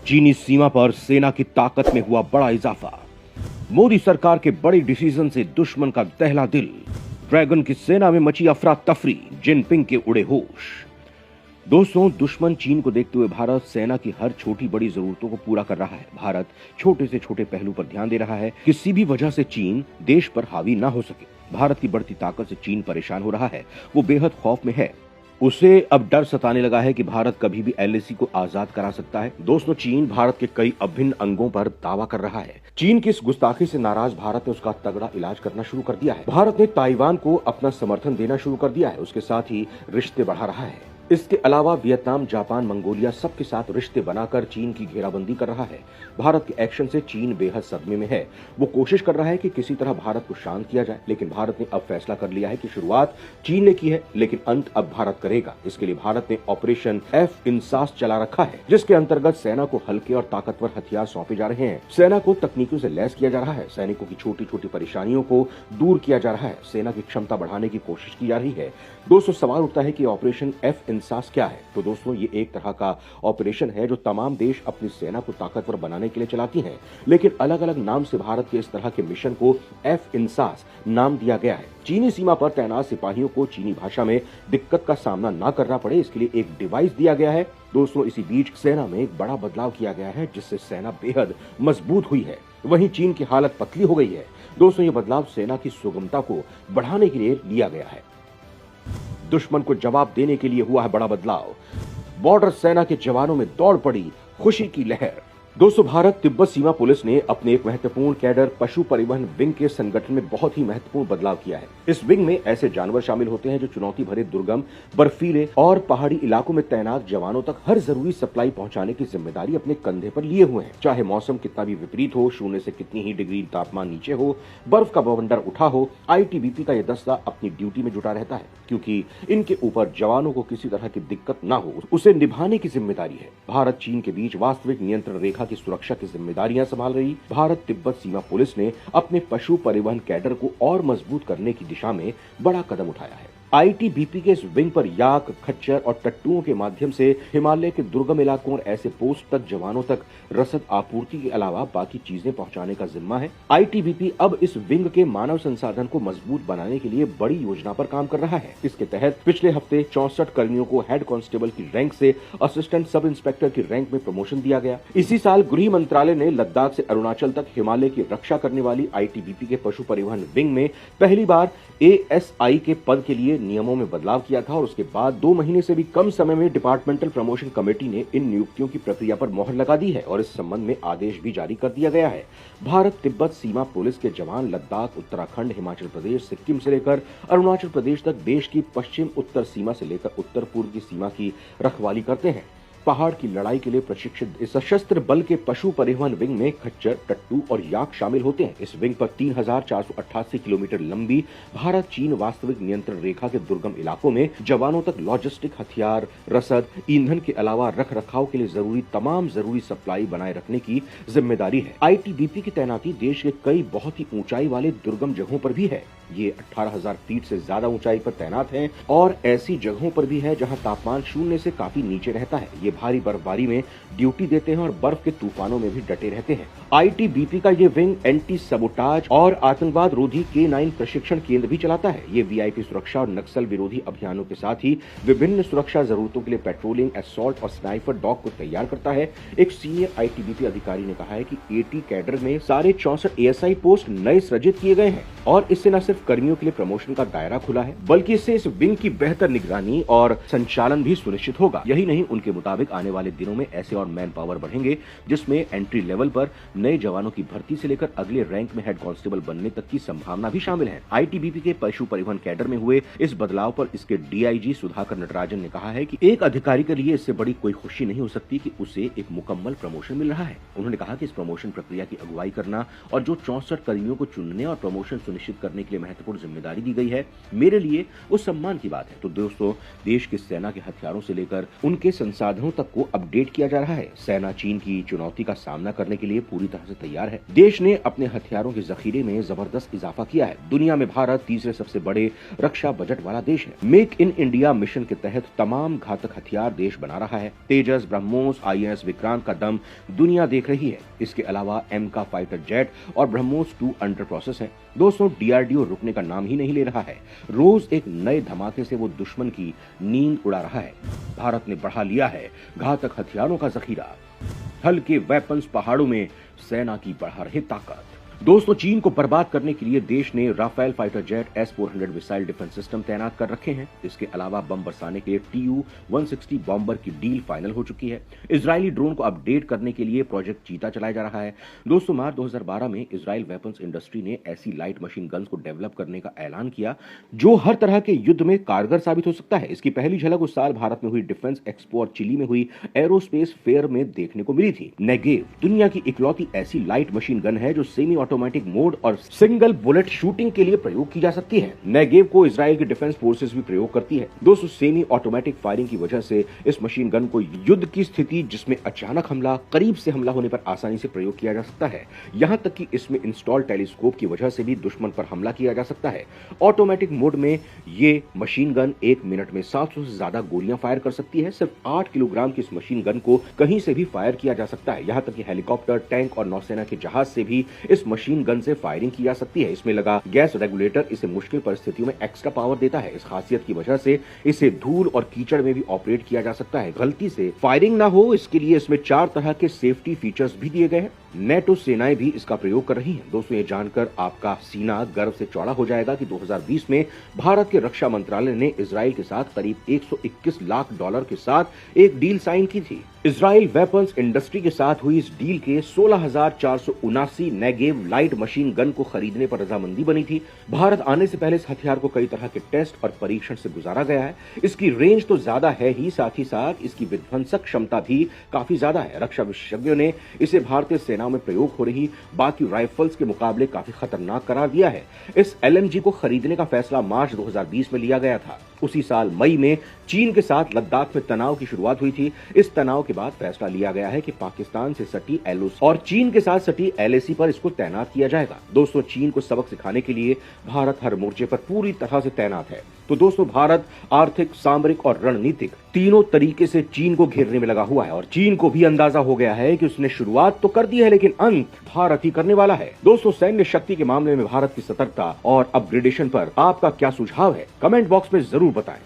चीनी सीमा पर सेना की ताकत में हुआ बड़ा इजाफा। मोदी सरकार के बड़े डिसीजन से दुश्मन का दहला दिल। ड्रैगन की सेना में मची अफरा तफरी, जिनपिंग के उड़े होश। दोस्तों, दुश्मन चीन को देखते हुए भारत सेना की हर छोटी बड़ी जरूरतों को पूरा कर रहा है। भारत छोटे से छोटे पहलू पर ध्यान दे रहा है, किसी भी वजह से चीन देश पर हावी ना हो सके। भारत की बढ़ती ताकत से चीन परेशान हो रहा है, वो बेहद खौफ में है। उसे अब डर सताने लगा है कि भारत कभी भी एलएसी को आजाद करा सकता है। दोस्तों, चीन भारत के कई अभिन्न अंगों पर दावा कर रहा है। चीन की इस गुस्ताखी से नाराज भारत ने उसका तगड़ा इलाज करना शुरू कर दिया है। भारत ने ताइवान को अपना समर्थन देना शुरू कर दिया है, उसके साथ ही रिश्ते बढ़ा रहा है। इसके अलावा वियतनाम, जापान, मंगोलिया सबके साथ रिश्ते बनाकर चीन की घेराबंदी कर रहा है। भारत के एक्शन से चीन बेहद सदमे में है। वो कोशिश कर रहा है कि किसी तरह भारत को शांत किया जाए, लेकिन भारत ने अब फैसला कर लिया है कि शुरुआत चीन ने की है, लेकिन अंत अब भारत करेगा। इसके लिए भारत ने ऑपरेशन F-INSAS चला रखा है, जिसके अंतर्गत सेना को हल्के और ताकतवर हथियार सौंपे जा रहे हैं। सेना को तकनीकों से लैस किया जा रहा है, सैनिकों की छोटी छोटी परेशानियों को दूर किया जा रहा है, सेना की क्षमता बढ़ाने की कोशिश की जा रही है। दोस्तों, सवाल उठता है कि ऑपरेशन F-INSAS क्या है? तो दोस्तों, ये एक तरह का ऑपरेशन है जो तमाम देश अपनी सेना को ताकतवर बनाने के लिए चलाती हैं, लेकिन अलग अलग नाम से भारत के इस तरह के मिशन को F-INSAS नाम दिया गया है। चीनी सीमा पर तैनात सिपाहियों को चीनी भाषा में दिक्कत का सामना न करना पड़े, इसके लिए एक डिवाइस दिया गया है। दोस्तों, इसी बीच सेना में एक बड़ा बदलाव किया गया है, जिससे सेना बेहद मजबूत हुई है। वहीं चीन की हालत पतली हो गई है। दोस्तों, ये बदलाव सेना की सुगमता को बढ़ाने के लिए लिया गया है। दुश्मन को जवाब देने के लिए हुआ है बड़ा बदलाव। बॉर्डर सेना के जवानों में दौड़ पड़ी खुशी की लहर। दोस्तों, भारत तिब्बत सीमा पुलिस ने अपने एक महत्वपूर्ण कैडर पशु परिवहन विंग के संगठन में बहुत ही महत्वपूर्ण बदलाव किया है। इस विंग में ऐसे जानवर शामिल होते हैं जो चुनौती भरे दुर्गम, बर्फीले और पहाड़ी इलाकों में तैनात जवानों तक हर जरूरी सप्लाई पहुंचाने की जिम्मेदारी अपने कंधे पर लिए हुए हैं। चाहे मौसम कितना भी विपरीत हो, शून्य से कितनी ही डिग्री तापमान नीचे हो, बर्फ का बवंडर उठा हो, आईटीबीपी का यह दस्ता अपनी ड्यूटी में जुटा रहता है, क्योंकि इनके ऊपर जवानों को किसी तरह की दिक्कत न हो, उसे निभाने की जिम्मेदारी है। भारत चीन के बीच वास्तविक नियंत्रण रेखा की सुरक्षा की जिम्मेदारियां संभाल रही भारत तिब्बत सीमा पुलिस ने अपने पशु परिवहन कैडर को और मजबूत करने की दिशा में बड़ा कदम उठाया है। आईटीबीपी के इस विंग पर याक, खच्चर और टट्टुओं के माध्यम से हिमालय के दुर्गम इलाकों और ऐसे पोस्ट तक जवानों तक रसद आपूर्ति के अलावा बाकी चीजें पहुंचाने का जिम्मा है। आईटीबीपी अब इस विंग के मानव संसाधन को मजबूत बनाने के लिए बड़ी योजना पर काम कर रहा है। इसके तहत पिछले हफ्ते 64 कर्मियों को हेड कांस्टेबल की रैंक से असिस्टेंट सब इंस्पेक्टर की रैंक में प्रमोशन दिया गया। इसी साल गृह मंत्रालय ने लद्दाख से अरुणाचल तक हिमालय की रक्षा करने वाली आईटीबीपी के पशु परिवहन विंग में पहली बार एएसआई के पद के लिए नियमों में बदलाव किया था और उसके बाद 2 महीने से भी कम समय में डिपार्टमेंटल प्रमोशन कमेटी ने इन नियुक्तियों की प्रक्रिया पर मोहर लगा दी है और इस संबंध में आदेश भी जारी कर दिया गया है। भारत तिब्बत सीमा पुलिस के जवान लद्दाख, उत्तराखंड, हिमाचल प्रदेश, सिक्किम से लेकर अरुणाचल प्रदेश तक देश की पश्चिम उत्तर सीमा से लेकर उत्तर पूर्व की सीमा की रखवाली करते हैं। पहाड़ की लड़ाई के लिए प्रशिक्षित इस सशस्त्र बल के पशु परिवहन विंग में खच्चर, टट्टू और याक शामिल होते हैं। इस विंग पर 3488 किलोमीटर लंबी भारत चीन वास्तविक नियंत्रण रेखा के दुर्गम इलाकों में जवानों तक लॉजिस्टिक, हथियार, रसद, ईंधन के अलावा रख रखाव के लिए तमाम जरूरी सप्लाई बनाए रखने की जिम्मेदारी है। आईटीबीपी की तैनाती देश के कई बहुत ही ऊंचाई वाले दुर्गम जगहों पर भी है। ये 18,000 फीट से ज्यादा ऊंचाई पर तैनात हैं और ऐसी जगहों पर भी है जहां तापमान शून्य से काफी नीचे रहता है। ये भारी बर्फबारी में ड्यूटी देते हैं और बर्फ के तूफानों में भी डटे रहते हैं। आईटीबीपी का ये विंग एंटी सबोटाज और आतंकवाद रोधी K9 प्रशिक्षण केंद्र भी चलाता है। ये वीआईपी सुरक्षा और नक्सल विरोधी अभियानों के साथ ही विभिन्न सुरक्षा जरूरतों के लिए पेट्रोलिंग, असॉल्ट और स्नाइपर डॉग को तैयार करता है। एक सीनियर आईटीबीपी अधिकारी ने कहा है कि एटी कैडर में सारे 64 एएसआई पोस्ट नए सृजित किए गए हैं और इससे न सिर्फ कर्मियों के लिए प्रमोशन का दायरा खुला है, बल्कि इससे इस विंग की बेहतर निगरानी और संचालन भी सुनिश्चित होगा। यही नहीं, उनके मुताबिक आने वाले दिनों में ऐसे और मैन पावर बढ़ेंगे जिसमें एंट्री लेवल पर नए जवानों की भर्ती से लेकर अगले रैंक में हेड कांस्टेबल बनने तक की संभावना भी शामिल है। आईटीबीपी के पशु परिवहन कैडर में हुए इस बदलाव पर इसके डीआईजी सुधाकर नटराजन ने कहा है कि एक अधिकारी के लिए इससे बड़ी कोई खुशी नहीं हो सकती कि उसे एक मुकम्मल प्रमोशन मिल रहा है। उन्होंने कहा कि इस प्रमोशन प्रक्रिया की अगुवाई करना और जो 64 कर्मियों को चुनने और प्रमोशन सुनिश्चित करने के लिए महत्वपूर्ण जिम्मेदारी दी गई है, मेरे लिए वो सम्मान की बात है। तो दोस्तों, देश की सेना के हथियारों से लेकर उनके संसाधनों तक को अपडेट किया जा रहा है। सेना चीन की चुनौती का सामना करने के लिए पूरी तरह से तैयार है। देश ने अपने हथियारों के जखीरे में जबरदस्त इजाफा किया है। दुनिया में भारत तीसरे सबसे बड़े रक्षा बजट वाला देश है। मेक इन इंडिया मिशन के तहत तमाम घातक हथियार देश बना रहा है। तेजस, ब्रह्मोस, INS विक्रांत का दम दुनिया देख रही है। इसके अलावा MK फाइटर जेट और ब्रह्मोस 2 अंडर प्रोसेस है। दोस्तों, DRDO रुकने का नाम ही नहीं ले रहा है। रोज एक नए धमाके से वो दुश्मन की नींद उड़ा रहा है। भारत ने बढ़ा लिया है घातक हथियारों का जखीरा। हल्के वेपन्स पहाड़ों में सेना की बढ़ा रही ताकत। दोस्तों, चीन को बर्बाद करने के लिए देश ने Rafale fighter jet S-400 missile defence system तैनात कर रखे हैं। इसके अलावा बम बरसाने के लिए Tu-160 बॉम्बर की डील फाइनल हो चुकी है। इजरायली ड्रोन को अपडेट करने के लिए प्रोजेक्ट चीता चलाया जा रहा है। दोस्तों, मार्च 2012 में इजराइल वेपन्स इंडस्ट्री ने ऐसी लाइट मशीन गन्स को डेवलप करने का ऐलान किया जो हर तरह के युद्ध में कारगर साबित हो सकता है। इसकी पहली झलक उस साल भारत में हुई डिफेंस एक्सपो और चिली में हुई एरोस्पेस फेयर में देखने को मिली थी। नेगेव दुनिया की इकलौती ऐसी लाइट मशीन गन है जो सेमी ऑटोमेटिक मोड और सिंगल बुलेट शूटिंग के लिए प्रयोग की जा सकती है। नेगेव को इजराइल की डिफेंस फोर्सेस भी प्रयोग करती है। दोस्तों, सेमी ऑटोमेटिक फायरिंग की वजह से इस मशीन गन को युद्ध की स्थिति जिसमें अचानक हमला, करीब से हमला होने पर आसानी से प्रयोग किया जा सकता है। यहां तक कि इसमें इंस्टॉल टेलीस्कोप की वजह से भी दुश्मन पर हमला किया जा सकता है। ऑटोमेटिक मोड में ये मशीन गन 1 मिनट में 700 से ज्यादा गोलियां फायर कर सकती है। सिर्फ 8 किलोग्राम की इस मशीन गन को कहीं से भी फायर किया जा सकता है। यहां तक कि हेलीकॉप्टर, टैंक और नौसेना के जहाज से भी इस मशीन गन से फायरिंग की जा सकती है। इसमें लगा गैस रेगुलेटर इसे मुश्किल परिस्थितियों में एक्स्ट्रा पावर देता है। इस खासियत की वजह से इसे धूल और कीचड़ में भी ऑपरेट किया जा सकता है। गलती से फायरिंग ना हो, इसके लिए इसमें 4 तरह के सेफ्टी फीचर्स भी दिए गए हैं। नेटो सेनाएं भी इसका प्रयोग कर रही हैं। दोस्तों, ये जानकर आपका सीना गर्व से चौड़ा हो जाएगा कि 2020 में भारत के रक्षा मंत्रालय ने इजराइल के साथ करीब $121 लाख के साथ एक डील साइन की थी। इजराइल वेपन्स इंडस्ट्री के साथ हुई इस डील के 16,479 नेगेव लाइट मशीन गन को खरीदने पर रजामंदी बनी थी। भारत आने से पहले इस हथियार को कई तरह के टेस्ट और परीक्षण से गुजारा गया है। इसकी रेंज तो ज्यादा है ही, साथ ही साथ इसकी विध्वंसक क्षमता भी काफी ज्यादा है। रक्षा विशेषज्ञों ने इसे भारतीय सेना में प्रयोग हो रही बाकी राइफल्स के मुकाबले काफी खतरनाक करार दिया है। इस LMG को खरीदने का फैसला मार्च 2020 में लिया गया था। उसी साल मई में चीन के साथ लद्दाख में तनाव की शुरुआत हुई थी। इस तनाव के बाद फैसला लिया गया है कि पाकिस्तान से सटी LOC और चीन के साथ सटी LAC पर इसको तैनात किया जाएगा। दोस्तों, चीन को सबक सिखाने के लिए भारत हर मोर्चे पर पूरी तरह से तैनात है। तो दोस्तों, भारत आर्थिक, सामरिक और रणनीतिक तीनों तरीके से चीन को घेरने में लगा हुआ है और चीन को भी अंदाजा हो गया है कि उसने शुरुआत तो कर दी है लेकिन अंत भारत ही करने वाला है। दोस्तों, सैन्य शक्ति के मामले में भारत की सतर्कता और अपग्रेडेशन पर आपका क्या सुझाव है? कमेंट बॉक्स में जरूर बताएं।